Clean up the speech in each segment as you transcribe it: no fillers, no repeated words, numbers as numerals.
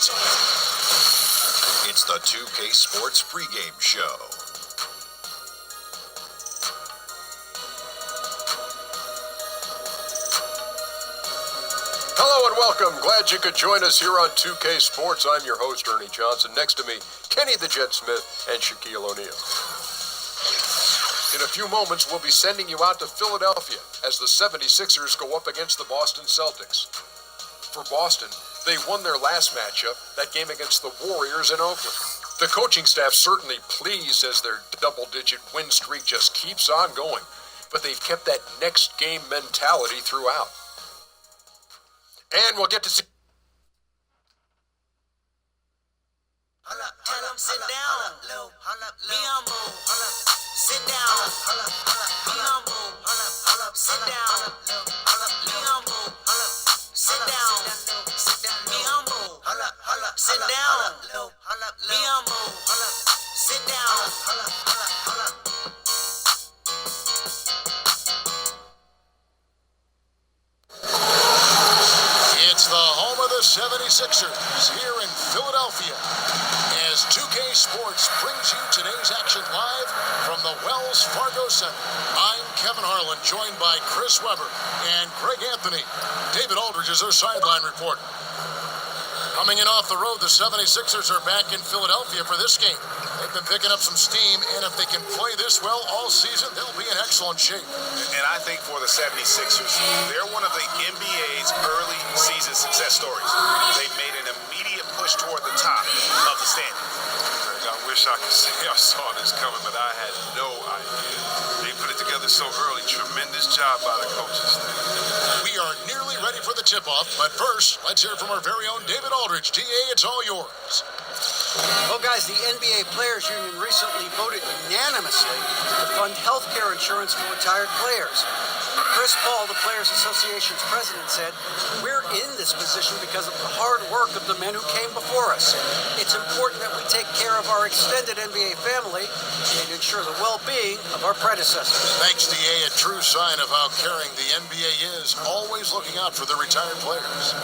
It's the 2K Sports pregame show. Hello and welcome. Glad you could join us here on 2K Sports. I'm your host, Ernie Johnson. Next to me, Kenny the Jet Smith and Shaquille O'Neal. In a few moments, we'll be sending you out to Philadelphia as the 76ers go up against the Boston Celtics. For Boston, they won their last matchup, that game against the Warriors in Oakland. The coaching staff certainly pleased as their double-digit win streak just keeps on going, but they've kept that next game mentality throughout. And we'll get to see. Tell them sit down. Be humble. Sit down. Be humble. Sit down. Be humble. Sit down. Be humble. Sit down. Be humble. Sit down. It's the home of the 76ers here in Philadelphia as 2K Sports brings you today's action live from the Wells Fargo Center. I'm Kevin Harlan, joined by Chris Webber and Greg Anthony. David Aldridge is our sideline reporter. Coming in off the road, the 76ers are back in Philadelphia for this game. They've been picking up some steam, and if they can play this well all season, they'll be in excellent shape. And I think for the 76ers, they're one of the NBA's early season success stories. They made an immediate push toward the top of the standings. I wish I could say I saw this coming, but I had no idea. They put it together so early. Tremendous job by the coaches. We are nearly ready for the tip-off, but first, let's hear from our very own David Aldridge. DA, it's all yours. Well, guys, the NBA Players Union recently voted unanimously to fund health care insurance for retired players. Chris Paul, the Players Association's president, said, "We're in this position because of the hard work of the men who came before us. It's important that we take care of our extended NBA family and ensure the well-being of our predecessors." Thanks, DA. A true sign of how caring the NBA is, always looking out for the retired players.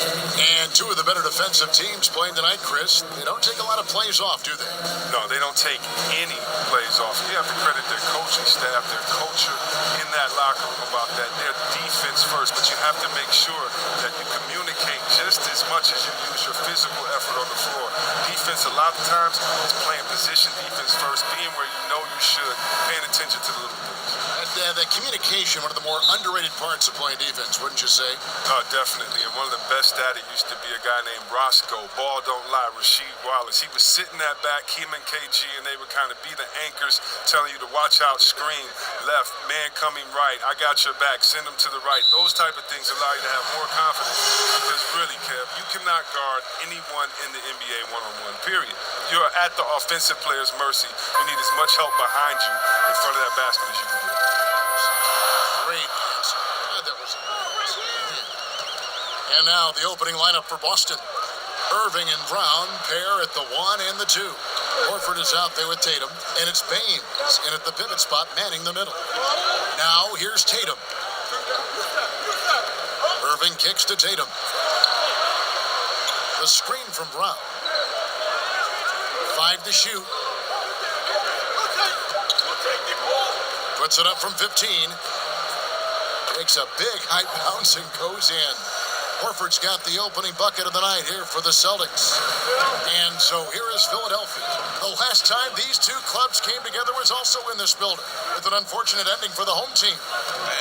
And two of the better defensive teams playing tonight, Chris, they don't take a lot of plays off, do they? No, they don't take any plays off. You have to credit their coaching staff, their culture in that locker room about that. Their defense first, but you have to make sure that you communicate just as much as you use your physical effort on the floor. Defense, a lot of times, is playing position defense first, being where you know you should, paying attention to the little things. The communication, one of the more underrated parts of playing defense, wouldn't you say? Oh, definitely. And one of the best at it used to be a guy named Roscoe, Ball Don't Lie, Rasheed Wallace. He was sitting that back, him and KG, and they would kind of be the anchors, telling you to watch out, screen, left, man coming right, I got your back, send him to the right. Those type of things allow you to have more confidence because really, Kev, you cannot guard anyone in the NBA one-on-one, period. You're at the offensive player's mercy. You need as much help behind you in front of that basket as you can get. Great answer. That was a great answer. And now the opening lineup for Boston. Irving and Brown pair at the 1 and the 2. Horford is out there with Tatum, and it's Baines in at the pivot spot manning the middle. Now here's Tatum. Irving kicks to Tatum. The screen from Brown. 5 to shoot. Puts it up from 15. Takes a big high bounce and goes in. Horford's got the opening bucket of the night here for the Celtics. And so here is Philadelphia. The last time these two clubs came together was also in this building, with an unfortunate ending for the home team.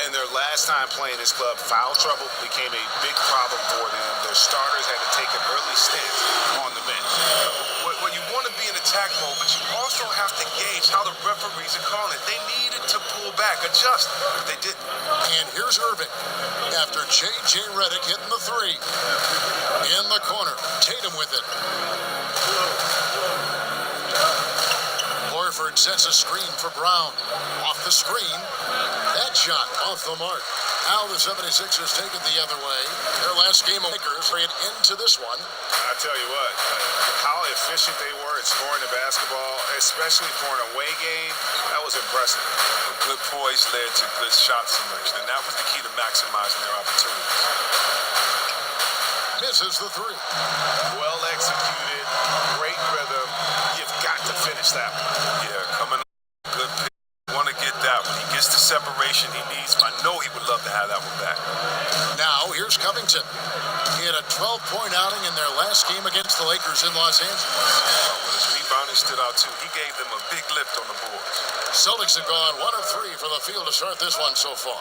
And their last time playing this club, foul trouble became a big problem for them. Their starters had to take an early stint on the bench. Well, you want to be in attack mode, but you also have to gauge how the referees are calling it. They needed to pull back, adjust, but they didn't. And here's Irving after J.J. Redick hitting the 3. In the corner, Tatum with it. Horford sets a screen for Brown. Off the screen. That shot off the mark. Now the 76ers take it the other way. Their last game of Lakers bring it into this one. I tell you what, how efficient they were at scoring the basketball, especially for an away game, that was impressive. Good poise led to good shot selection, and that was the key to maximizing their opportunities. Misses the 3. Well executed. catch that one. Yeah, coming up, good pick. Want to get that one. He gets the separation he needs. I know he would love to have that one back. Now, here's Covington. He had a 12-point outing in their last game against the Lakers in Los Angeles. Well, his rebounding stood out, too. He gave them a big lift on the boards. Celtics have gone 1 of 3 from the field to start this one so far.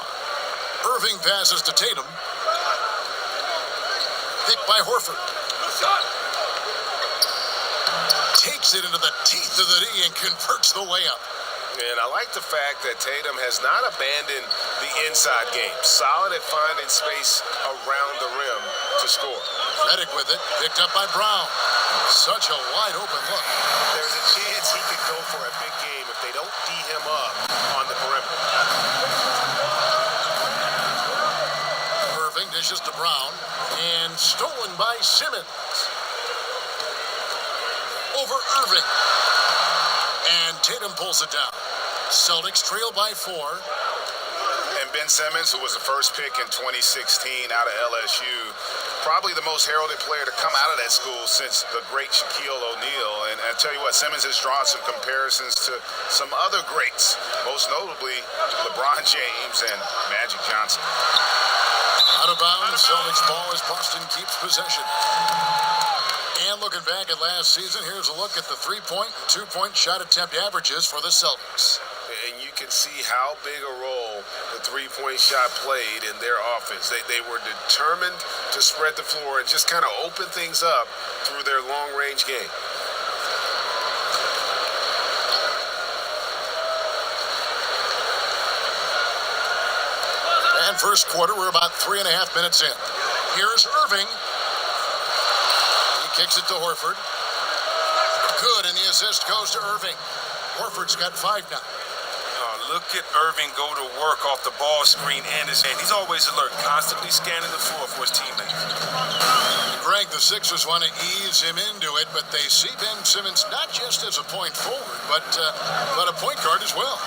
Irving passes to Tatum. Picked by Horford. Takes it into the teeth of the D and converts the layup. And I like the fact that Tatum has not abandoned the inside game. Solid at finding space around the rim to score. Redick with it, picked up by Brown. Such a wide open look. There's a chance he could go for a big game if they don't D him up on the perimeter. Irving dishes to Brown and stolen by Simmons. Over Irving. And Tatum pulls it down. Celtics trail by 4. And Ben Simmons, who was the first pick in 2016 out of LSU, probably the most heralded player to come out of that school since the great Shaquille O'Neal. And I tell you what, Simmons has drawn some comparisons to some other greats, most notably LeBron James and Magic Johnson. Out of bounds, Celtics ball as Boston keeps possession. And looking back at last season, here's a look at the 3-point and 2-point shot attempt averages for the Celtics. And you can see how big a role the three-point shot played in their offense. They were determined to spread the floor and just kind of open things up through their long-range game. And first quarter, we're about 3.5 minutes in. Here's Irving. He kicks it to Horford. Good, and the assist goes to Irving. Horford's got 5 now. Look at Irving go to work off the ball screen and his hand. He's always alert, constantly scanning the floor for his teammates. Greg, the Sixers want to ease him into it, but they see Ben Simmons not just as a point forward, but a point guard as well.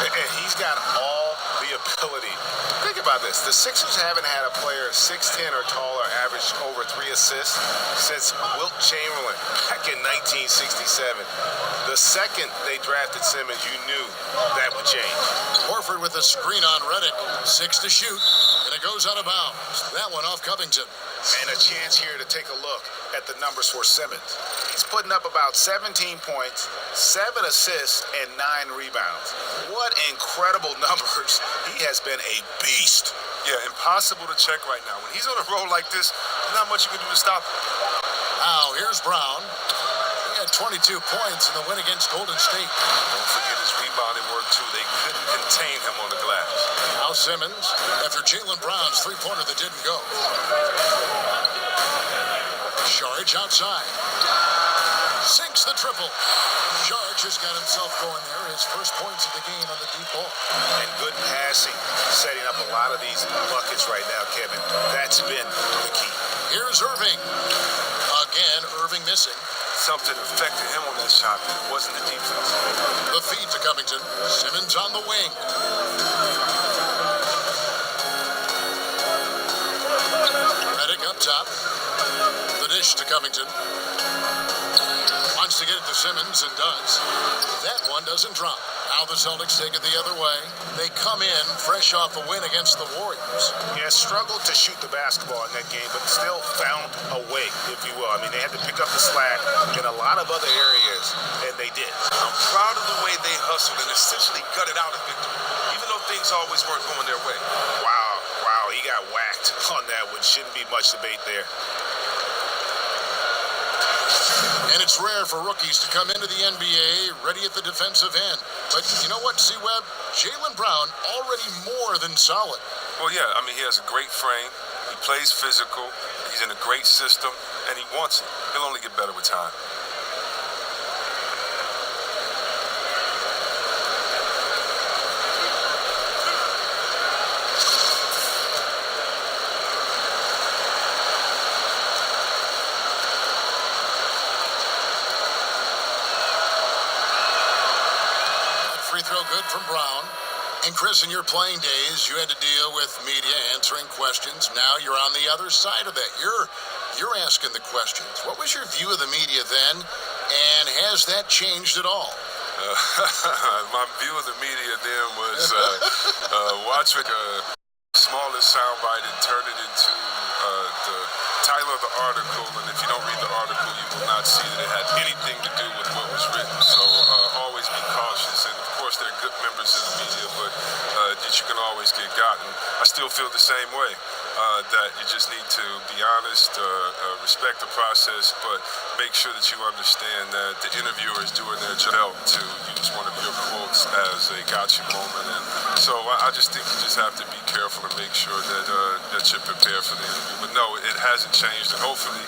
And he's got all the ability. Think about this. The Sixers haven't had a player 6'10 or taller average over 3 assists since Wilt Chamberlain back in 1967. The second they drafted Simmons, you knew that would change. Horford with a screen on Redick. 6 to shoot, and it goes out of bounds. That one off Covington. And a chance here to take a look at the numbers for Simmons. He's putting up about 17 points, 7 assists, and 9 rebounds. What incredible numbers. He has been a beast. Yeah, impossible to check right now. When he's on a roll like this, there's not much you can do to stop him. Now, here's Brown. He had 22 points in the win against Golden State. Don't forget his rebounding work, too. They couldn't contain him on the glass. Now Simmons, after Jaylen Brown's three-pointer that didn't go. Sharge outside. Sinks the triple. Sharge has got himself going there. His first points of the game on the deep ball. And good passing, setting up a lot of these buckets right now, Kevin. That's been the key. Here's Irving. Again, Irving missing. Something affected him on that shot, but it wasn't the defense. The feed to Covington. Simmons on the wing. Redick up top. The dish to Covington. Wants to get it to Simmons and does. That one doesn't drop. Now the Celtics take it the other way. They come in fresh off a win against the Warriors. Yeah, struggled to shoot the basketball in that game, but still found a way, if you will. I mean, they had to pick up the slack in a lot of other areas, and they did. I'm proud of the way they hustled and essentially gutted out a victory, even though things always weren't going their way. Wow, he got whacked on that one. Shouldn't be much debate there. And it's rare for rookies to come into the NBA ready at the defensive end. But you know what, C-Web? Jaylen Brown already more than solid. Well, yeah, I mean, he has a great frame. He plays physical. He's in a great system, and he wants it. He'll only get better with time. Free throw good from Brown. And Chris, in your playing days, you had to deal with media answering questions. Now you're on the other side of that. You're asking the questions. What was your view of the media then, And has that changed at all? My view of the media then was watch the smallest soundbite and turn it into the title of the article, and if you don't read the article, you will not see that it had anything to do with what was written. So always be cautious, and of course there are good members of the media, but that you can always get gotten. I still feel the same way, that you just need to be honest, respect the process, but make sure that you understand that the interviewer is doing their job to use one of your quotes as a gotcha moment. And so I just think you just have to be careful and make sure that that you're prepared for the interview. But no, it hasn't changed, and hopefully,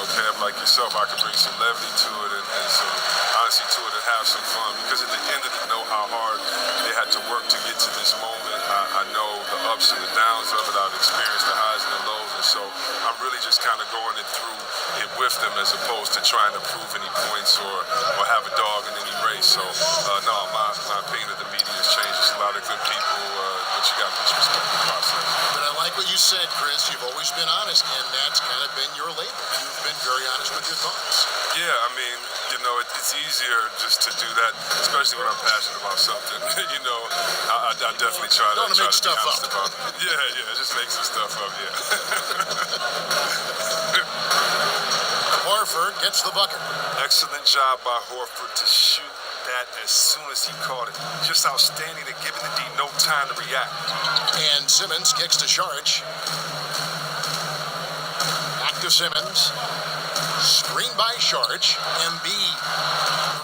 Cam, like yourself, I can bring some levity to it and some honesty to it and have some fun, because at the end of the know how hard they had to work to get to this moment. I know the ups and the downs of it. I've experienced the highs and the lows, and so I'm really just kind of going through it with them as opposed to trying to prove any points or have a dog in any race. So no, my opinion of the media has changed. There's a lot of good people, but you got to just respect the process. But I like what you said, Chris. You've always been honest, and that's kind of been your label. You've been very honest with your thoughts. Yeah, I mean, it's easier just to do that, especially when I'm passionate about something. I definitely try to make stuff be honest up. about it. Yeah, just make some stuff up, yeah. Horford gets the bucket. Excellent job by Horford to shoot that as soon as he caught it. Just outstanding at giving the D no time to react. And Simmons kicks to Saric. Back to Simmons. Screen by Saric. Embiid.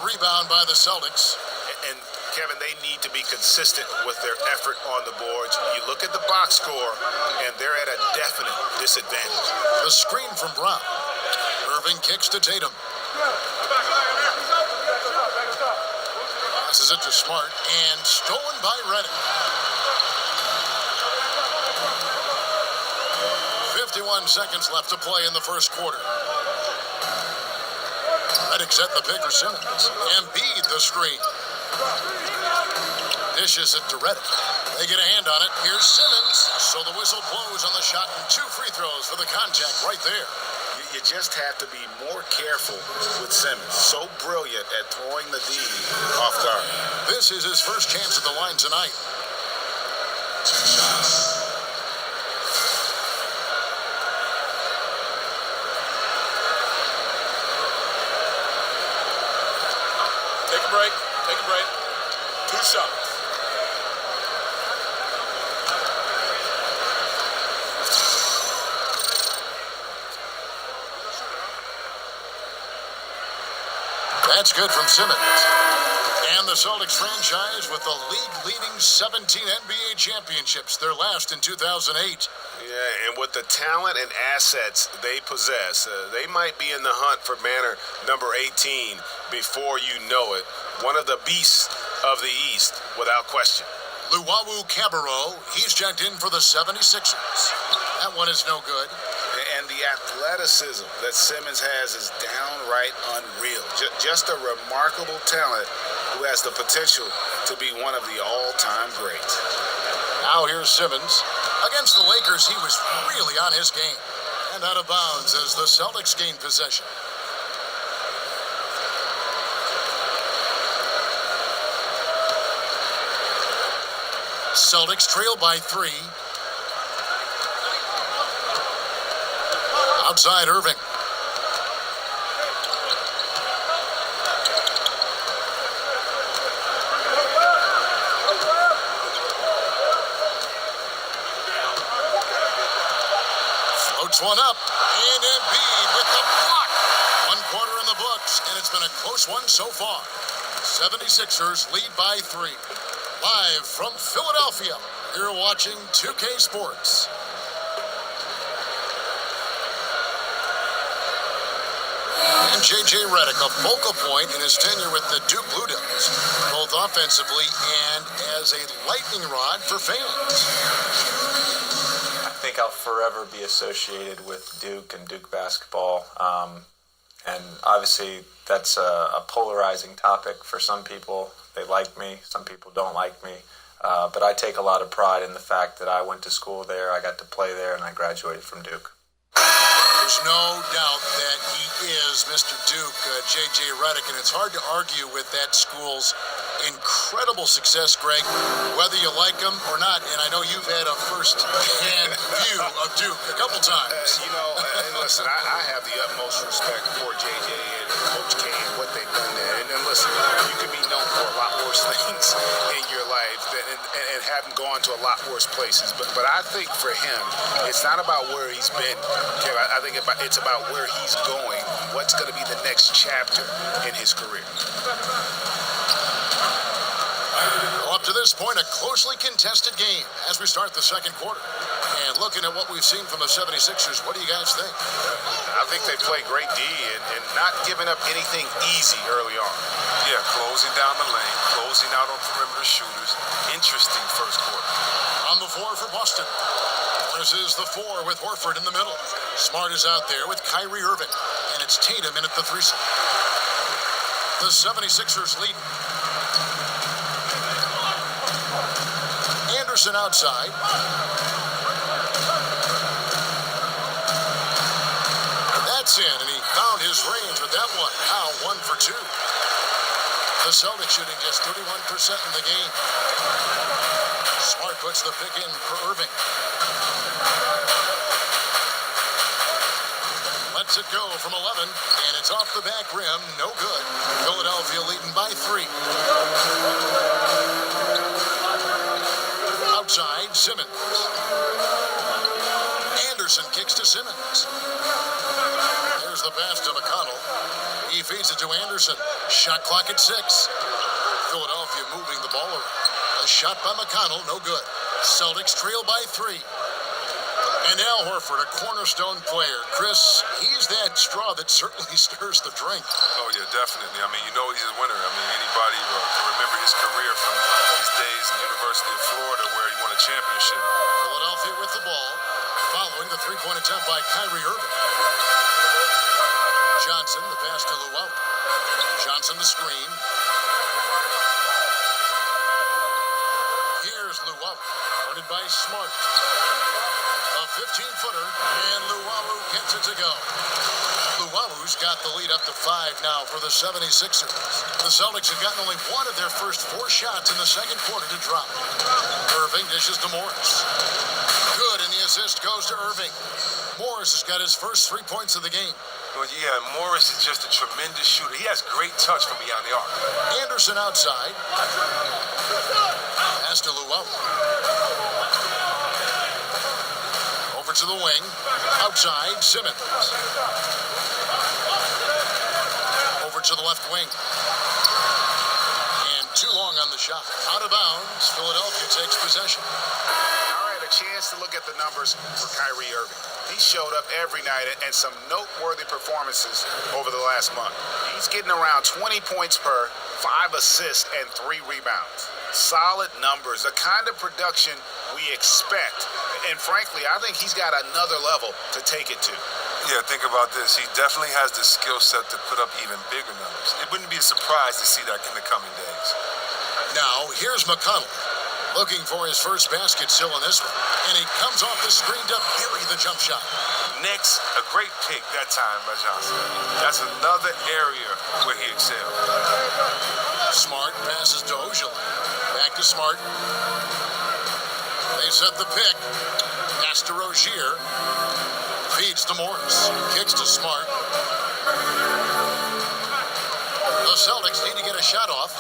Rebound by the Celtics. And Kevin, they need to be consistent with their effort on the boards. You look at the box score, and they're at a definite disadvantage. The screen from Brown. Irving kicks to Tatum. Passes it to Smart, and stolen by Redick. 51 seconds left to play in the first quarter. Redick set the pick for Simmons. Embiid the screen. Dishes it to Redick. They get a hand on it. Here's Simmons. So the whistle blows on the shot, and 2 free throws for the contact right there. You just have to be more careful with Simmons. So brilliant at throwing the D off guard. This is his first chance at the line tonight. Take a break. 2 shots. That's good from Simmons. And the Celtics franchise with the league-leading 17 NBA championships, their last in 2008. Yeah, and with the talent and assets they possess, they might be in the hunt for banner number 18 before you know it. One of the beasts of the East, without question. Luwawu Cabarro, he's checked in for the 76ers. That one is no good. And the athleticism that Simmons has is downright unreal. Just a remarkable talent who has the potential to be one of the all-time greats. Now here's Simmons. Against the Lakers, he was really on his game. And out of bounds as the Celtics gain possession. Celtics trail by 3. Outside Irving. Floats one up. And Embiid with the block. 1 quarter in the books, and it's been a close one so far. 76ers lead by 3. Live from Philadelphia, you're watching 2K Sports. And J.J. Redick, a focal point in his tenure with the Duke Blue Devils, both offensively and as a lightning rod for fans. I think I'll forever be associated with Duke and Duke basketball. And obviously, that's a polarizing topic for some people. They like me. Some people don't like me. But I take a lot of pride in the fact that I went to school there, I got to play there, and I graduated from Duke. There's no doubt that he is is Mr. Duke, J.J. Redick, and it's hard to argue with that school's incredible success, Greg, whether you like them or not. And I know you've had a first-hand view of Duke a couple times. Listen, I have the utmost respect for J.J. and Coach K and what they've done there. And listen, you can be known for a lot worse things in your life and haven't gone to a lot worse places. But I think for him, it's not about where he's been, Kev. I think it's about where he's going, what's going to be the next chapter in his career. Well, up to this point, a closely contested game as we start the second quarter. And looking at what we've seen from the 76ers, what do you guys think? I think they play great D and not giving up anything easy early on. Yeah, closing down the lane, closing out on perimeter shooters. Interesting first quarter. On the floor for Boston. This is the 4 with Horford in the middle. Smart is out there with Kyrie Irving. And it's Tatum in at the 3 spot. The 76ers lead. Anderson outside. That's in, and he found his range with that one. Now 1 for 2. The Celtics shooting just 31% in the game. Smart puts the pick in for Irving. Lets it go from 11, and it's off the back rim. No good. Philadelphia leading by 3. Outside, Simmons. Anderson kicks to Simmons. There's the pass to McConnell. He feeds it to Anderson. Shot clock at 6. Philadelphia moving the ball around. A shot by McConnell, no good. Celtics trail by 3. And now Horford, a cornerstone player. Chris, he's that straw that certainly stirs the drink. Oh, yeah, definitely. I mean, you know he's a winner. I mean, anybody can remember his career from his days in the University of Florida where he won a championship. Philadelphia with the ball, following the three-point attempt by Kyrie Irving. Johnson, the pass to Luau. Johnson, the screen. Here's Luau, guarded by Smart. A 15-footer, and Luau gets it to go. Luau's got the lead up to 5 now for the 76ers. The Celtics have gotten only one of their first 4 shots in the second quarter to drop. Irving dishes to Morris. Good, and the assist goes to Irving. Morris has got his first 3 points of the game. Well, yeah, Morris is just a tremendous shooter. He has great touch from beyond the arc. Anderson outside. Pass to Luau. Over to the wing. Outside, Simmons. Over to the left wing. And too long on the shot. Out of bounds. Philadelphia takes possession. All right, a chance to look at the numbers for Kyrie Irving. He showed up every night and some noteworthy performances over the last month. He's getting around 20 points per, 5 assists, and 3 rebounds. Solid numbers, the kind of production we expect. And frankly, I think he's got another level to take it to. Yeah, think about this. He definitely has the skill set to put up even bigger numbers. It wouldn't be a surprise to see that in the coming days. Now, here's McConnell. Looking for his first basket still in this one. And he comes off the screen to bury the jump shot. Next, a great pick that time by Johnson. That's another area where he excelled. Smart passes to Ojala. Back to Smart. They set the pick. Pass to Rozier. Feeds to Morris. Kicks to Smart. The Celtics need to get a shot off.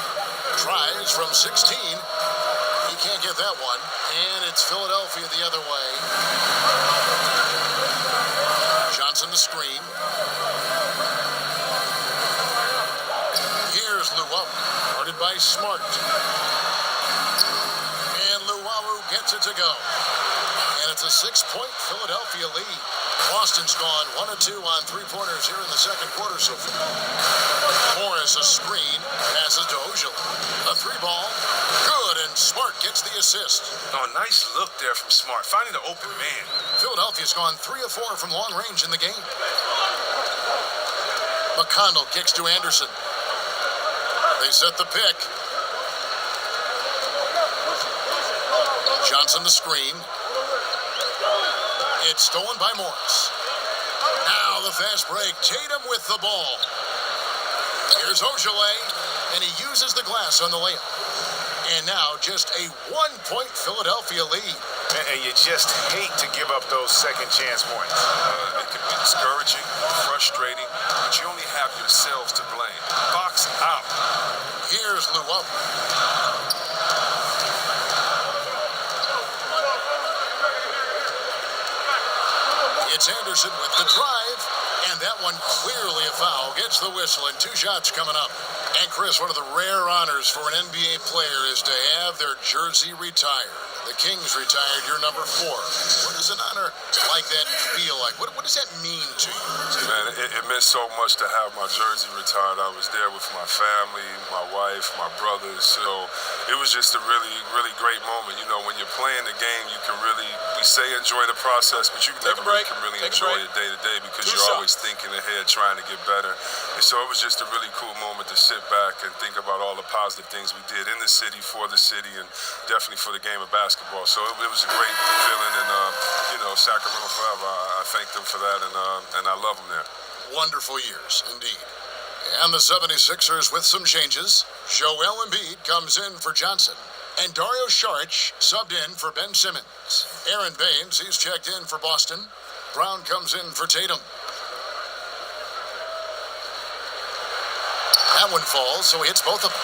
Tries from 16. He can't get that one. And it's Philadelphia the other way. Johnson the screen. Here's Luau, guarded by Smart. And Luau gets it to go. And it's a 6-point Philadelphia lead. Boston's gone 1 of 2 on 3-pointers here in the second quarter so far. Morris, a screen, passes to Ojala. A 3-ball, good, and Smart gets the assist. Oh, nice look there from Smart, finding the open man. Philadelphia's gone 3 of 4 from long range in the game. McConnell kicks to Anderson. They set the pick. Johnson the screen. It's stolen by Morris. Now the the fast break. Tatum with the ball. Here's Ojale, and he uses the glass on the layup. And now just a 1-point Philadelphia lead. And you just hate to give up those second chance points. It can be discouraging, frustrating, but you only have yourselves to blame. Box out. Here's Luau. It's Anderson with the drive, and that one clearly a foul. Gets the whistle, and 2 shots coming up. And Chris, one of the rare honors for an NBA player is to have their jersey retired. The Kings retired your number 4. What does an honor like that feel like? What does that mean to you? Man, it meant so much to have my jersey retired. I was there with my family, my wife, my brothers. So it was just a really, really great moment. You know, when you're playing the game, you can really, we say enjoy the process, but you never really can really enjoy it day to day because you're always thinking ahead, trying to get better. And so it was just a really cool moment to sit back and think about all the positive things we did in the city, for the city, and definitely for the game of basketball. So it was a great feeling, and you know, Sacramento forever. I thank them for that, and I love them there. Wonderful years, indeed. And the 76ers with some changes. Joel Embiid comes in for Johnson, and Dario Saric subbed in for Ben Simmons. Aaron Baines, he's checked in for Boston. Brown comes in for Tatum. That one falls, so he hits both of them.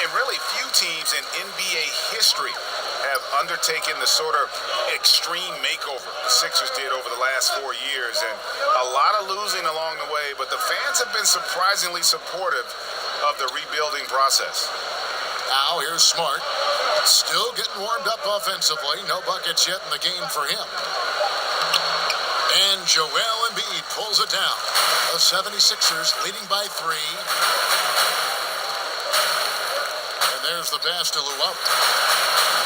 And really few teams in NBA history have undertaken the sort of extreme makeover the Sixers did over the last 4 years, and a lot of losing along the way, but the fans have been surprisingly supportive of the rebuilding process. Now here's Smart, still getting warmed up offensively. No buckets yet in the game for him. And Joel Embiid pulls it down. The 76ers leading by 3. And there's the pass to Luau.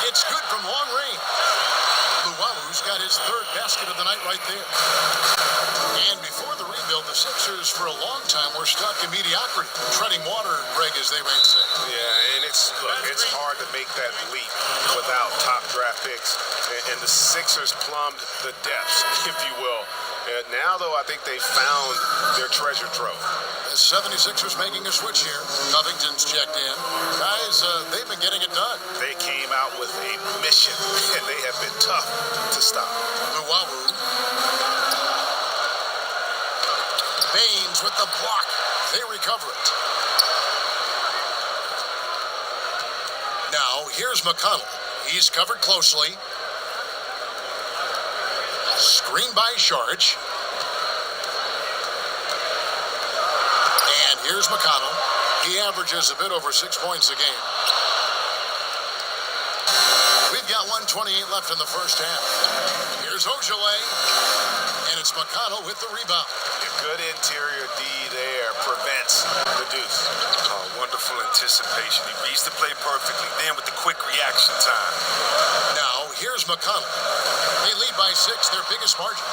It's good from long range. Luau's got his 3rd basket of the night right there. And before the rebuild, the Sixers for a long time were stuck in mediocrity. Treading water, Greg, as they might say. Yeah, and it's hard to make that leap without top draft picks. And the Sixers plumbed the depths, if you will. Now, though, I think they found their treasure trove. The 76ers making a switch here. Covington's checked in. Guys, they've been getting it done. They came out with a mission, and they have been tough to stop. Luau. Baines with the block. They recover it. Now, here's McConnell. He's covered closely. Screen by Saric. And here's McConnell. He averages a bit over 6 points a game. We've got 1:28 left in the first half. Here's Ojale. And it's McConnell with the rebound. A good interior D there prevents the deuce. Wonderful anticipation. He reads the play perfectly, then with the quick reaction time. Now, here's McConnell. They lead by 6, their biggest margin.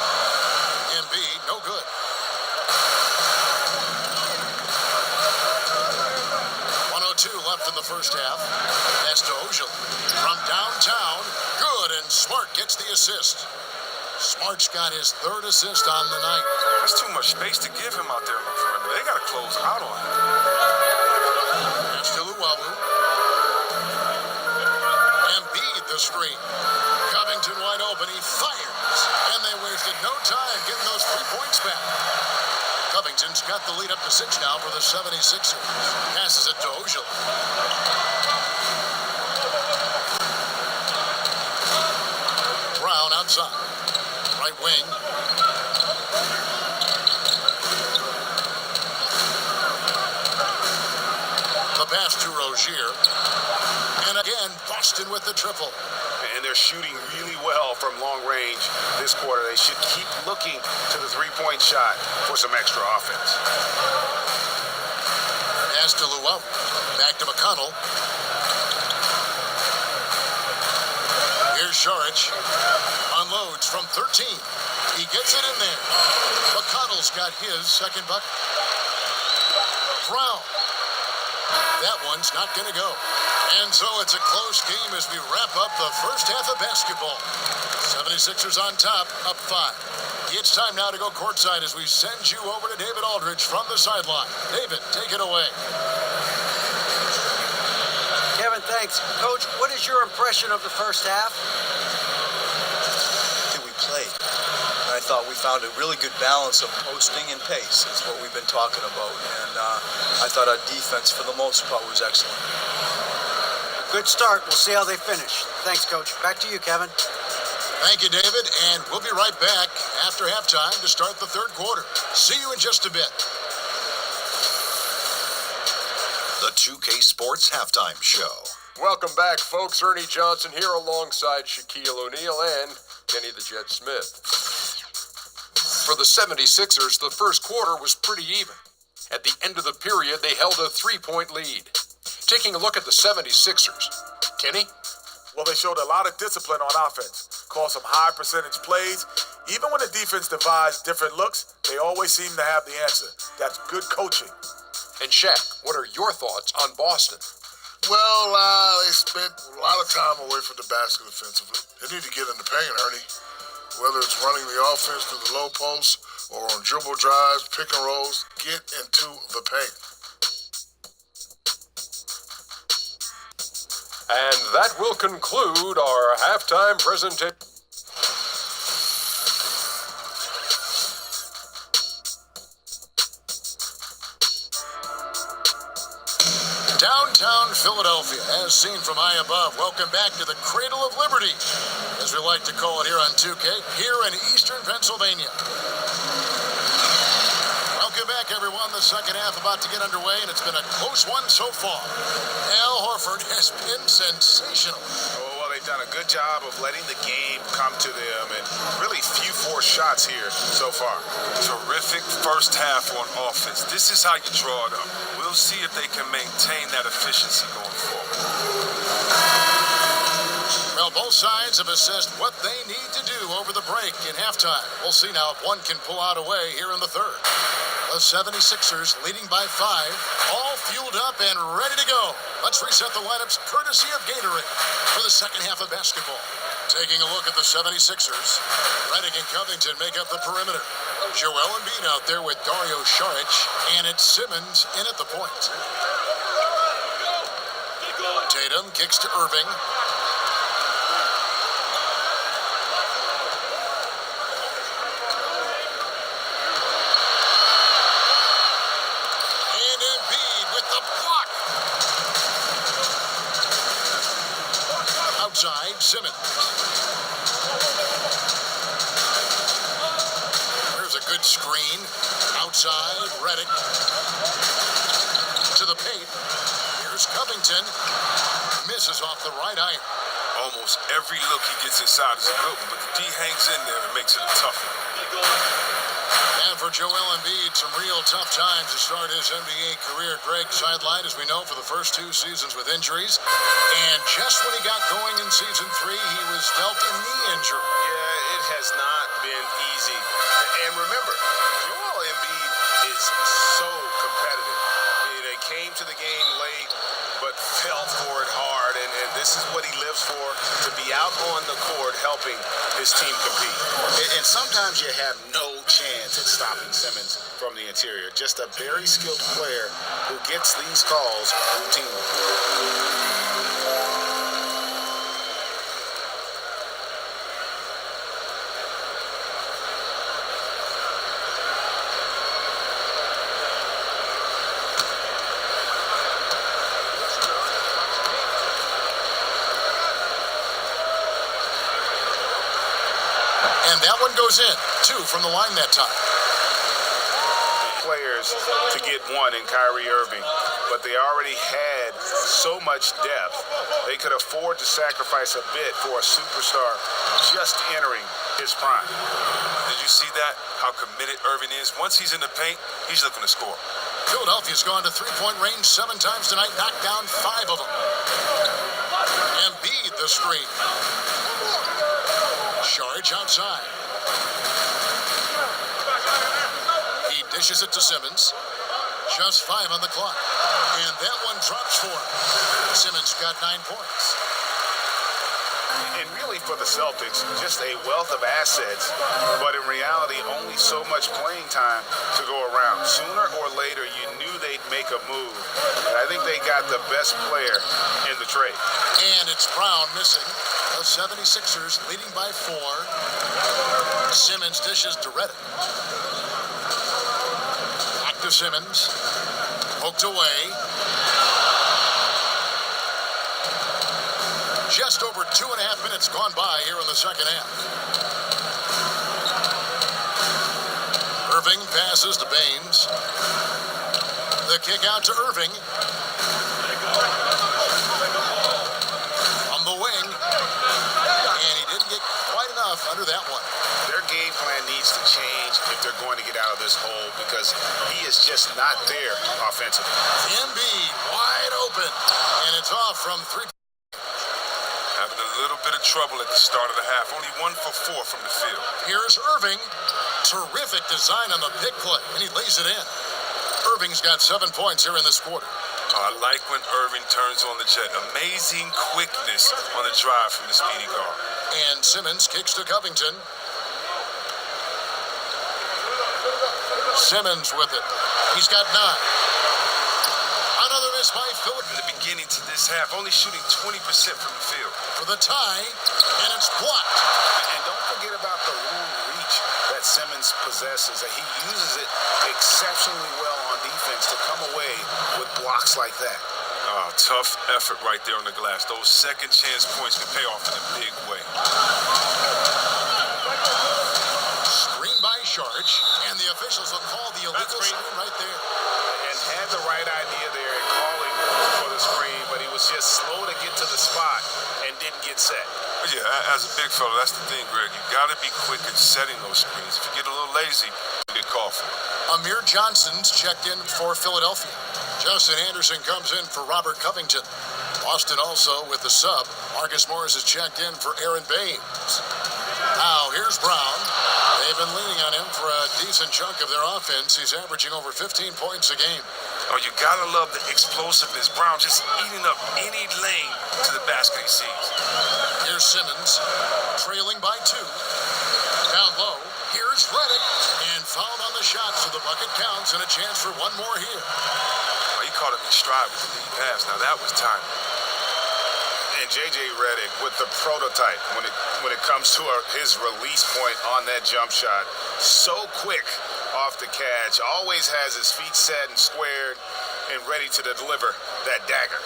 Embiid, no good. Left in the first half. That's to Ojale. From downtown, good, and Smart gets the assist. Smart's got his 3rd assist on the night. That's too much space to give him out there on the perimeter. They got to close out on him. That's to Luau. Embiid the screen. Covington wide open. He fires. And they wasted no time getting those 3 points back. Covington's got the lead up to 6 now for the 76ers. Passes it to Ojale. Brown outside. Right wing. The pass to Rozier. And again, Boston with the triple. And they're shooting really well from long range this quarter. They should keep looking to the 3-point shot for some extra offense. Pass to Luau. Back to McConnell. Here's Saric. Unloads from 13. He gets it in there. McConnell's got his 2nd bucket. Brown. That one's not going to go. And so it's a close game as we wrap up the first half of basketball. 76ers on top, up 5. It's time now to go courtside as we send you over to David Aldridge from the sideline. David, take it away. Kevin, thanks. Coach, what is your impression of the first half? I think we played. And I thought we found a really good balance of posting and pace is what we've been talking about. And I thought our defense, for the most part, was excellent. Good start. We'll see how they finish. Thanks, Coach. Back to you, Kevin. Thank you, David, and we'll be right back after halftime to start the third quarter. See you in just a bit. The 2K Sports Halftime Show. Welcome back, folks. Ernie Johnson here alongside Shaquille O'Neal and Kenny the Jet Smith. For the 76ers, the first quarter was pretty even. At the end of the period, they held a 3-point lead. Taking a look at the 76ers. Kenny? Well, they showed a lot of discipline on offense. Called some high percentage plays. Even when the defense devised different looks, they always seem to have the answer. That's good coaching. And Shaq, what are your thoughts on Boston? Well, they spent a lot of time away from the basket defensively. They need to get in the paint, Ernie. Whether it's running the offense through the low post or on dribble drives, pick and rolls, get into the paint. And that will conclude our halftime presentation. Downtown Philadelphia, as seen from high above. Welcome back to the Cradle of Liberty, as we like to call it here on 2K, here in eastern Pennsylvania. Welcome back, everyone. The second half about to get underway, and it's been a close one so far. Al Horford has been sensational. Oh, well, they've done a good job of letting the game come to them, and really few forced shots here so far. Terrific first half on offense. This is how you draw it up. We'll see if they can maintain that efficiency going forward. Well, both sides have assessed what they need to do over the break in halftime. We'll see now if one can pull out a way here in the third. The 76ers leading by 5, all fueled up and ready to go. Let's reset the lineups courtesy of Gatorade for the second half of basketball. Taking a look at the 76ers, Redick and Covington make up the perimeter. Joel Embiid out there with Dario Saric, and it's Simmons in at the point. Tatum kicks to Irving. Outside, Simmons. There's a good screen. Outside, Redick. To the paint. Here's Covington. Misses off the right iron. Almost every look he gets inside is a good one, but the D hangs in there and makes it a tough one. And for Joel Embiid, some real tough times to start his NBA career. Greg sidelined, as we know, for the first 2 seasons with injuries. And just when he got going in season 3, he was dealt a knee injury. Yeah, it has not been easy. And remember, Joel Embiid is so competitive. They came to the game late, but fell for it hard. And this is what he lives for, to be out on the court helping his team compete. And sometimes you have no chance at stopping Simmons from the interior. Just a very skilled player who gets these calls routinely. And that one goes in. 2 from the line that time. Players to get one in Kyrie Irving, but they already had so much depth. They could afford to sacrifice a bit for a superstar just entering his prime. Did you see that? How committed Irving is. Once he's in the paint, he's looking to score. Philadelphia's gone to 3-point range 7 times tonight, knocked down 5 of them. Embiid the screen. Saric outside. He dishes it to Simmons. Just 5 on the clock. And that one drops for him. Simmons got 9 points. And really for the Celtics, just a wealth of assets, but in reality, only so much playing time to go around. Sooner or later, you knew they'd make a move. And I think they got the best player in the trade. And it's Brown missing. The 76ers leading by 4. Simmons dishes to Reddick. Back to Simmons. Poked away. Just over 2.5 minutes gone by here in the second half. Irving passes to Baines. The kick out to Irving. From the wing. And he didn't get quite enough under that one. Their game plan needs to change if they're going to get out of this hole because he is just not there offensively. Embiid wide open. And it's off from 3. Having a little bit of trouble at the start of the half. Only 1 for 4 from the field. Here's Irving. Terrific design on the big play, and he lays it in. Irving's got 7 points here in this quarter. I like when Irving turns on the jet. Amazing quickness on the drive from the speedy guard. And Simmons kicks to Covington. Simmons with it. He's got 9. Another miss by Philip. In the beginning to this half, only shooting 20% from the field. For the tie, and it's blocked. And don't forget about the long reach that Simmons possesses. He uses it exceptionally well on defense to come away with blocks like that. Tough effort right there on the glass. Those second chance points can pay off in a big way. Screen by Sharch, and the officials will call the illegal screen right there. And had the right idea there in calling for the screen, but he was just slow to get to the spot and didn't get set. Yeah, as a big fella, that's the thing, Greg. You got to be quick in setting those screens. If you get a little lazy, you get called for it. Amir Johnson's checked in for Philadelphia. Justin Anderson comes in for Robert Covington. Boston also with the sub. Marcus Morris is checked in for Aaron Baines. Now here's Brown. They've been leaning on him for a decent chunk of their offense. He's averaging over 15 points a game. Oh, you gotta love the explosiveness. Brown just eating up any lane to the basket he sees. Here's Simmons, trailing by 2. Down low, here's Reddick, and fouled on the shot, so the bucket counts, and a chance for one more here. Oh, he caught him in stride with the lead pass. Now that was timely. And J.J. Redick with the prototype when it comes to his release point on that jump shot. So quick off the catch. Always has his feet set and squared and ready to deliver that dagger.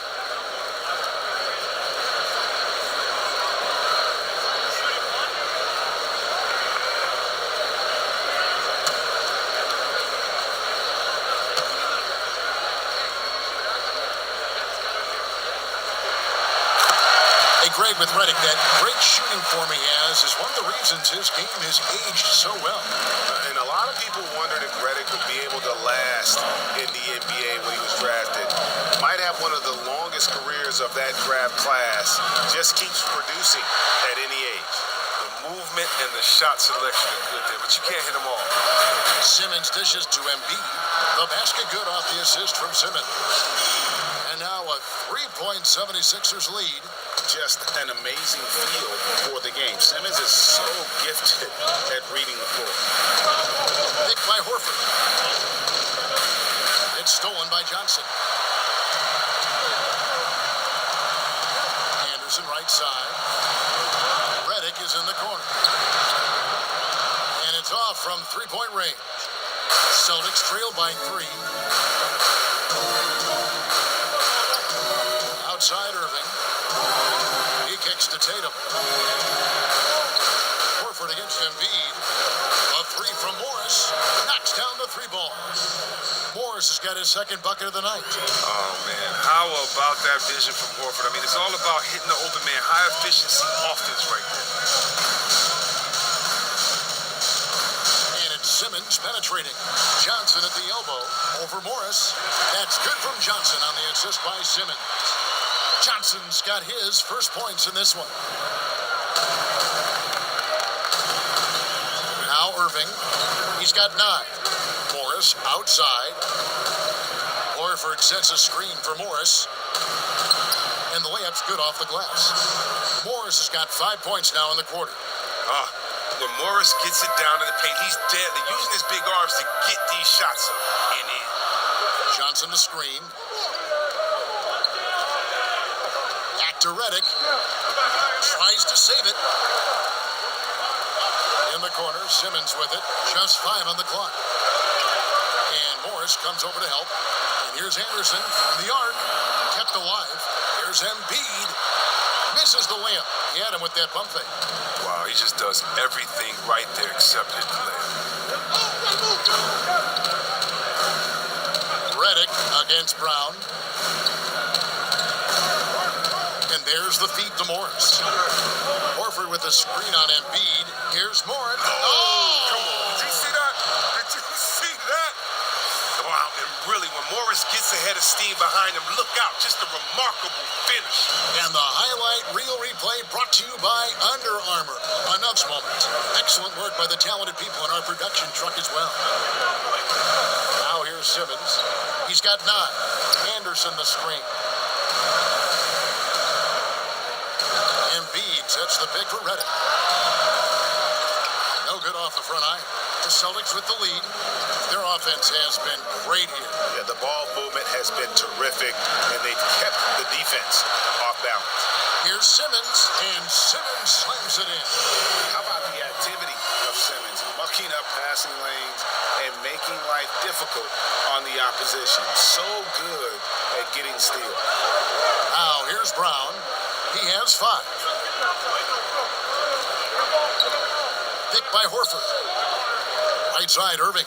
Greg with Reddick, that great shooting form he has is one of the reasons his game has aged so well. And a lot of people wondered if Reddick would be able to last in the NBA when he was drafted. Might have one of the longest careers of that draft class. Just keeps producing at any age. The movement and the shot selection are good there, but you can't hit them all. Simmons dishes to Embiid. The basket good off the assist from Simmons. And now a 3-point 76ers lead. Just an amazing feel for the game. Simmons is so gifted at reading the floor. Picked by Horford. It's stolen by Johnson. Anderson right side. Reddick is in the corner. And it's off from 3-point range. Celtics trail by 3. Outside Irving. He kicks to Tatum. Horford against Embiid. A 3 from Morris. Knocks down the 3 ball. Morris has got his second bucket of the night. Oh, man. How about that vision from Horford? I mean, it's all about hitting the open man. High efficiency offense right there. And it's Simmons penetrating. Johnson at the elbow. Over Morris. That's good from Johnson on the assist by Simmons. Johnson's got his first points in this one. Now Irving. He's got 9. Morris outside. Horford sets a screen for Morris. And the layup's good off the glass. Morris has got 5 points now in the quarter. When Morris gets it down in the paint, he's deadly, using his big arms to get these shots in. Johnson to screen. Back to Reddick. Tries to save it. In the corner, Simmons with it. Just 5 on the clock. And Morris comes over to help. And here's Anderson from the arc. Kept alive. Here's Embiid. Misses the layup. He had him with that pump fake. Wow, he just does everything right there except hit the layup. Reddick against Brown. And there's the feed to Morris. Horford with a screen on Embiid. Here's Morris. Oh! Come on. Did you see that? Did you see that? Wow, and really, when Morris gets ahead of steam behind him, look out. Just a remarkable finish. And the highlight reel replay brought to you by Under Armour. A Nuts moment. Excellent work by the talented people in our production truck as well. Now here's Simmons. He's got 9. Anderson the screen. Embiid sets the pick for Reddick. No good off the front iron. The Celtics with the lead. Their offense has been great here. Yeah, the ball movement has been terrific, and they've kept the defense off balance. Here's Simmons, and Simmons slams it in. How about the activity of Simmons, mucking up passing lanes and making life difficult on the opposition. So good at getting steals. Now here's Brown. He has 5. Picked by Horford. Right side, Irving.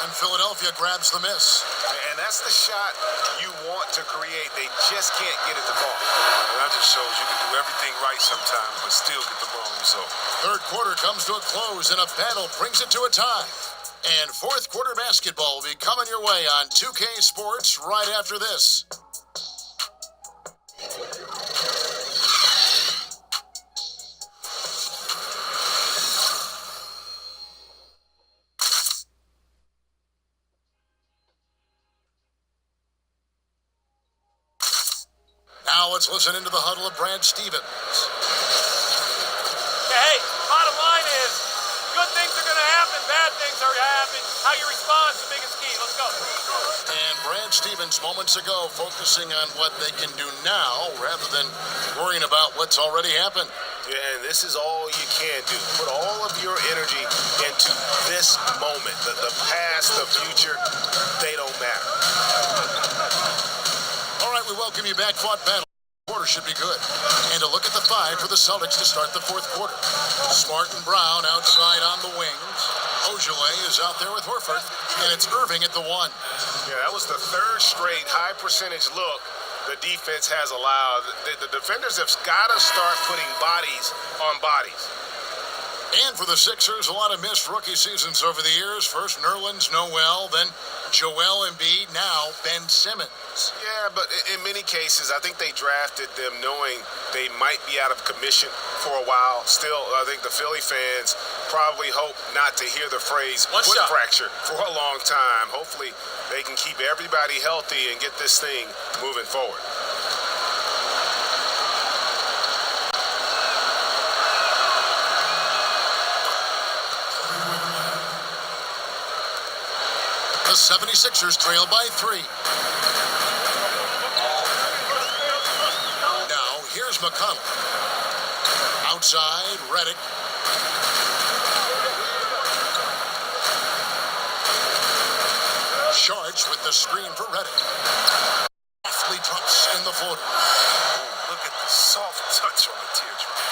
And Philadelphia grabs the miss. And that's the shot you want to create. They just can't get it to fall. And that just shows you can do everything right sometimes, but still get the wrong result. Third quarter comes to a close, and a battle brings it to a tie. And fourth quarter basketball will be coming your way on 2K Sports right after this. Now let's listen into the huddle of Brad Stevens. Hey, bottom line is, good things are going to happen, bad things are happening. How you respond is the biggest key. Let's go. And Brad Stevens moments ago focusing on what they can do now rather than worrying about what's already happened. Yeah, and this is all you can do. Put all of your energy into this moment. The past, the future, they don't matter. All right, we welcome you back. Fought battle. Quarter should be good. And a look at the 5 for the Celtics to start the fourth quarter. Smart and Brown outside on the wings. Ojale is out there with Horford. And it's Irving at the 1. Yeah, that was the third straight high percentage look the defense has allowed. The defenders have got to start putting bodies on bodies. And for the Sixers, a lot of missed rookie seasons over the years. First Nerlens Noel, then Joel Embiid, now Ben Simmons. Yeah, but in many cases, I think they drafted them knowing they might be out of commission for a while. Still, I think the Philly fans probably hope not to hear the phrase foot fracture for a long time. Hopefully, they can keep everybody healthy and get this thing moving forward. The 76ers trail by 3. Now, here's McConnell. Outside, Reddick. Sharch with the screen for Reddick. Softly drops in the floater. Look at the soft touch on the teardrop.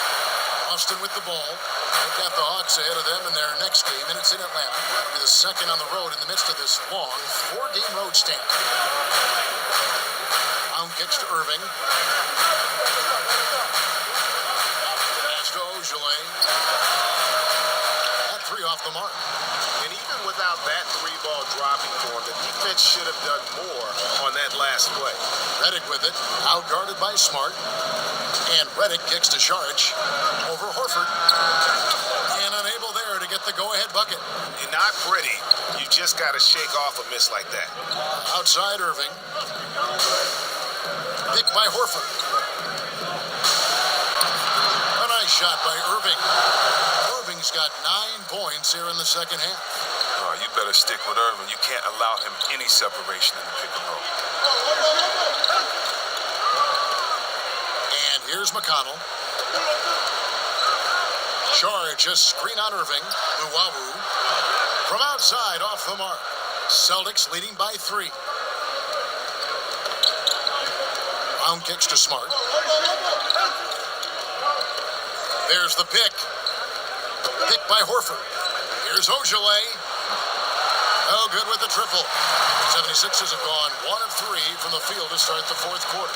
Austin with the ball. They've got the Hawks ahead of them in their next game, and it's in Atlanta. It'll be the second on the road in the midst of this long 4-game road stand. Brown kicks to Irving. Pass to Ojale. That 3 off the mark. And even without that 3-ball dropping for him, the defense should have done more on that last play. Reddick with it, outguarded by Smart. And Reddick kicks to Sharch over Horford. And unable there to get the go-ahead bucket. And not pretty. You just got to shake off a miss like that. Outside Irving. Pick by Horford. A nice shot by Irving. Irving's got 9 points here in the second half. Oh, you better stick with Irving. You can't allow him any separation in the pick and roll. And here's McConnell. Charge, a screen on Irving. Luwawu from outside, off the mark. Celtics leading by 3. Round kicks to Smart. There's the pick. Pick by Horford. Here's Ojale. No good with the triple. 76ers have gone 1 of 3 from the field to start the fourth quarter.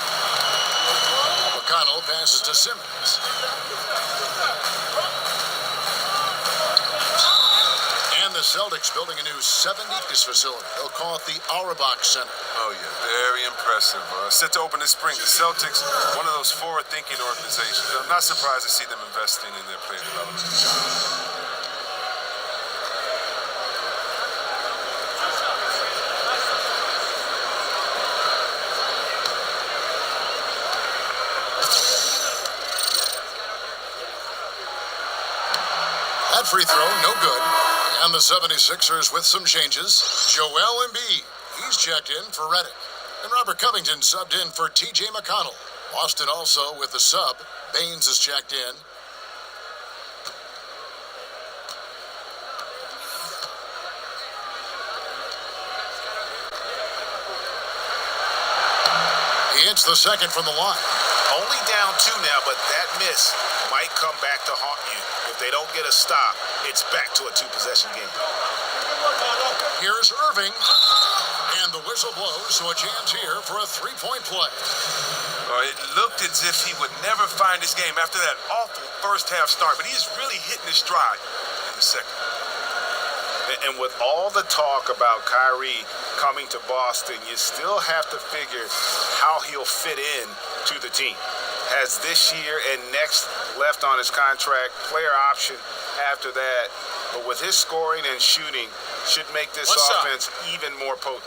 McConnell passes to Simmons. And the Celtics building a new 70s facility. They'll call it the Auerbach Center. Oh, yeah, very impressive. Set to open this spring. The Celtics, one of those forward-thinking organizations. I'm not surprised to see them investing in their player development. That free throw, no good. And the 76ers with some changes. Joel Embiid, he's checked in for Redick. And Robert Covington subbed in for T.J. McConnell. Boston also with the sub. Baines is checked in. He hits the second from the line. Only down 2 now, but that miss might come back to haunt you. If they don't get a stop, it's back to a 2-possession game. Here's Irving. And the whistle blows, so a chance here for a 3-point play. It looked as if he would never find his game after that awful first half start, but he's really hitting his stride in the second. And with all the talk about Kyrie coming to Boston, you still have to figure how he'll fit in to the team. Has this year and next left on his contract, player option after that. But with his scoring and shooting, should make this offense even more potent.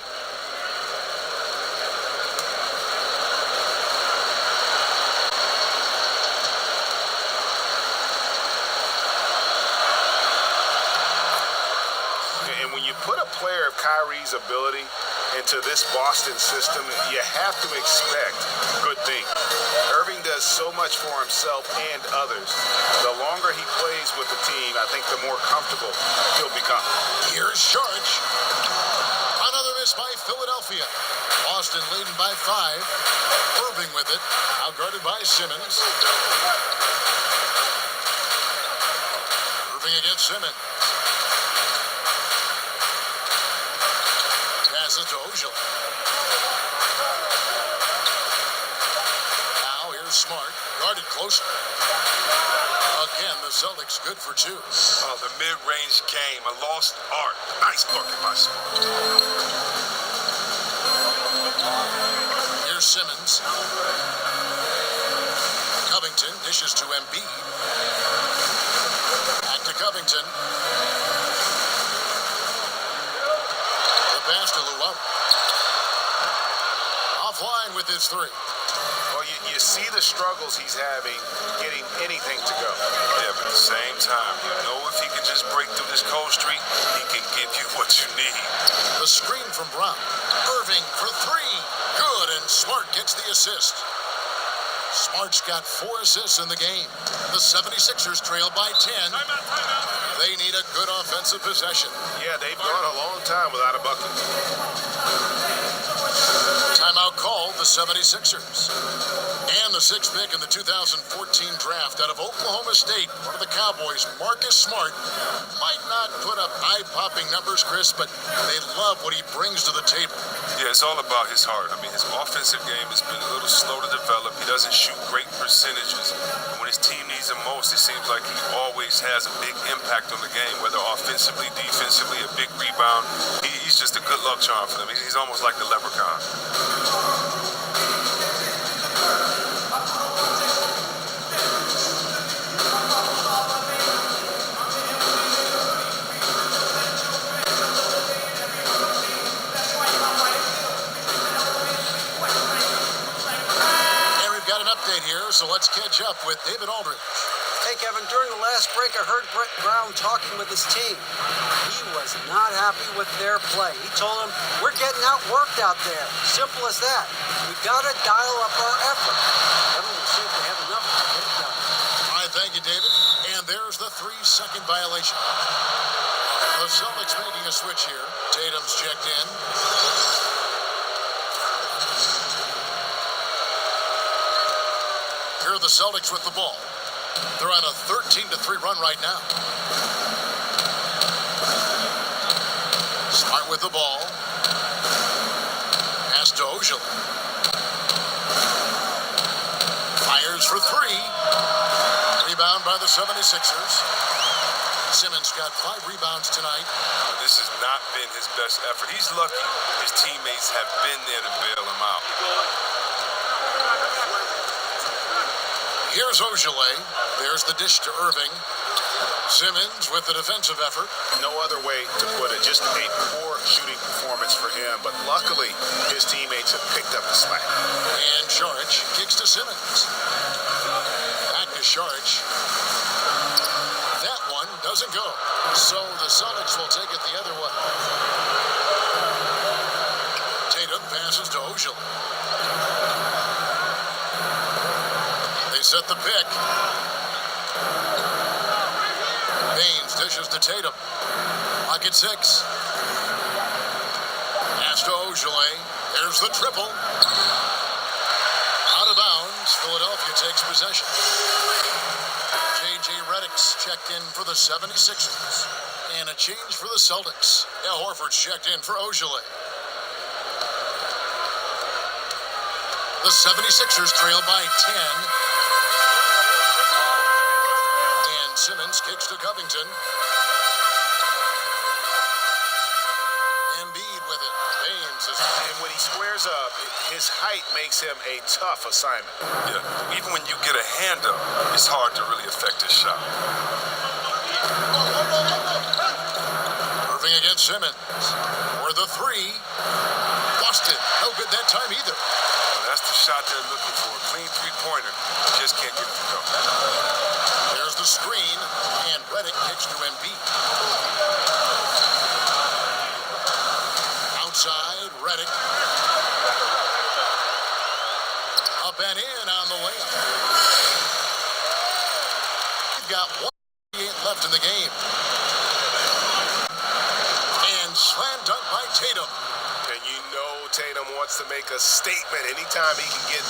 And when you put a player of Kyrie's ability into this Boston system, you have to expect good things. Irving does so much for himself and others. The longer he plays with the team, I think the more comfortable he'll become. Here's Charge. Another miss by Philadelphia. Boston leading by 5. Irving with it. Outguarded by Simmons. Irving against Simmons. Passes to Ojale. Now here's Smart. Guarded closely. Again, the Celtics good for 2. Oh, the mid-range game, a lost art. Nice bucket by Smart. Here's Simmons. Covington dishes to Embiid. Back to Covington. The pass to Luwawu. Offline with his 3. Well, you see the struggles he's having getting anything to go. Yeah, but at the same time, you know if he can just break through this cold streak, he can give you what you need. The screen from Brown. Irving for 3. Good, and Smart gets the assist. Smart's got 4 assists in the game. The 76ers trail by 10. They need a good offensive possession. Yeah, they've gone a long time without a bucket. Timeout called the 76ers. And the 6th pick in the 2014 draft out of Oklahoma State, one of the Cowboys, Marcus Smart, might not put up eye-popping numbers, Chris, but they love what he brings to the table. Yeah, it's all about his heart. I mean, his offensive game has been a little slow to develop. He doesn't shoot great percentages. And when his team needs him most, it seems like he always has a big impact on the game, whether offensively, defensively, a big rebound. He's just a good luck charm for them. He's almost like the leprechaun. update here, so let's catch up with David Aldridge. Hey, Kevin, during the last break, I heard Brett Brown talking with his team. He was not happy with their play. He told them, we're getting outworked out there. Simple as that. We got to dial up our effort. Kevin, we'll see if they have enough to get it done. All right, thank you, David. And there's the 3-second violation. The Celtics making a switch here. Tatum's checked in. Here are the Celtics with the ball. They're on a 13-3 run right now. Smart with the ball. Pass to Ojale. Fires for 3. Rebound by the 76ers. Simmons got 5 rebounds tonight. This has not been his best effort. He's lucky his teammates have been there to bail him out. Here's Ojale. There's the dish to Irving. Simmons with the defensive effort. No other way to put it. Just a poor shooting performance for him. But luckily, his teammates have picked up the slack. And Saric kicks to Simmons. Back to Saric. That one doesn't go. So the Celtics will take it the other way. Tatum passes to Ojale. They set the pick. Baines dishes to Tatum. Lock at 6. Pass to Ojale. There's the triple. Out of bounds. Philadelphia takes possession. J.J. Redick's checked in for the 76ers. And a change for the Celtics. Al Horford's checked in for Ojale. The 76ers trail by 10. And Simmons kicks to Covington. Embiid with it. Baines is... And when he squares up, his height makes him a tough assignment. Yeah, even when you get a hand up, it's hard to really affect his shot. Irving against Simmons. For the 3. Boston. No good that time either. Well, that's the shot they're looking for. A clean three-pointer. Just can't get it to go. There's the screen. And Redick kicks to Embiid. Outside, Redick. Up and in on the layup. We've got 1:38 left in the game. And slam dunk by Tatum. And you know Tatum wants to make a statement anytime he can get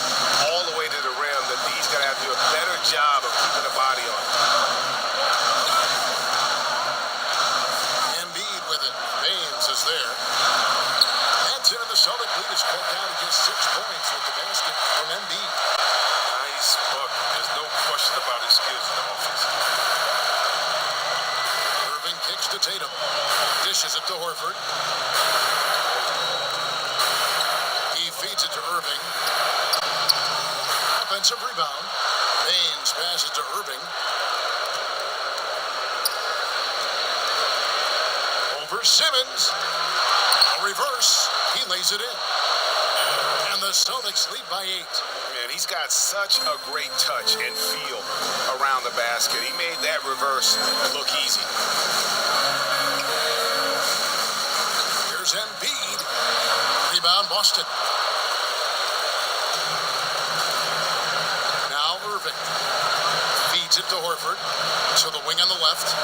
all the way to the rim that he's going to have to do a better job of keeping the body on it. Embiid with it. Baines is there. That's it, and the Celtic lead is cut down to just 6 points with the basket from Embiid. Nice buck. There's no question about his skills in the offense. Irving kicks to Tatum. Dishes it to Horford. He feeds it to Irving. Offensive rebound. Baines passes to Irving. Over Simmons. A reverse. He lays it in. And the Celtics lead by 8. Man, he's got such a great touch and feel around the basket. He made that reverse look easy. Here's Embiid. Rebound Boston. Now Irving. Feeds it to Horford. To the wing on the left.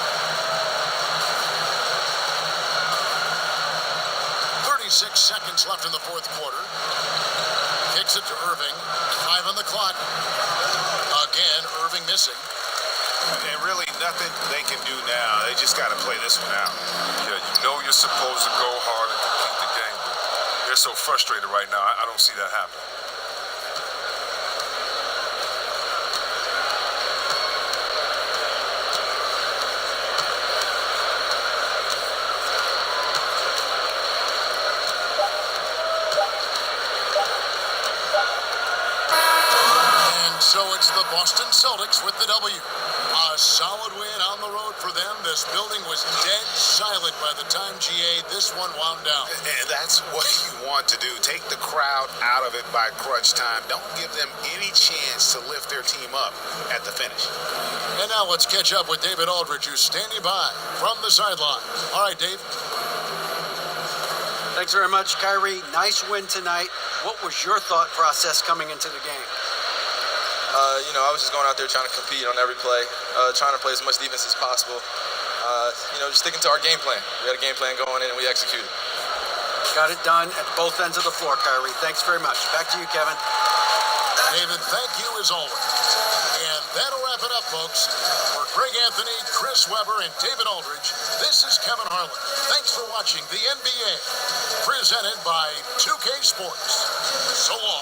36 seconds left in the fourth quarter. Kicks it to Irving. 5 on the clock. Again, Irving missing. And really nothing they can do now. They just got to play this one out. Yeah, you know you're supposed to go hard and complete the game, but they're so frustrated right now. I don't see that happening. So it's the Boston Celtics with the W. A solid win on the road for them. This building was dead silent by the time, GA, this one wound down. And that's what you want. want to do. Take the crowd out of it by crunch time. Don't give them any chance to lift their team up at the finish. And now let's catch up with David Aldridge, who's standing by from the sideline. All right, Dave. Thanks very much, Kyrie. Nice win tonight. What was your thought process coming into the game? I was just going out there trying to compete on every play, trying to play as much defense as possible. Just sticking to our game plan. We had a game plan going in and we executed. Got it done at both ends of the floor, Kyrie. Thanks very much. Back to you, Kevin. David, thank you as always. And that'll wrap it up, folks. For Greg Anthony, Chris Webber, and David Aldridge, this is Kevin Harlan. Thanks for watching the NBA, presented by 2K Sports. So long.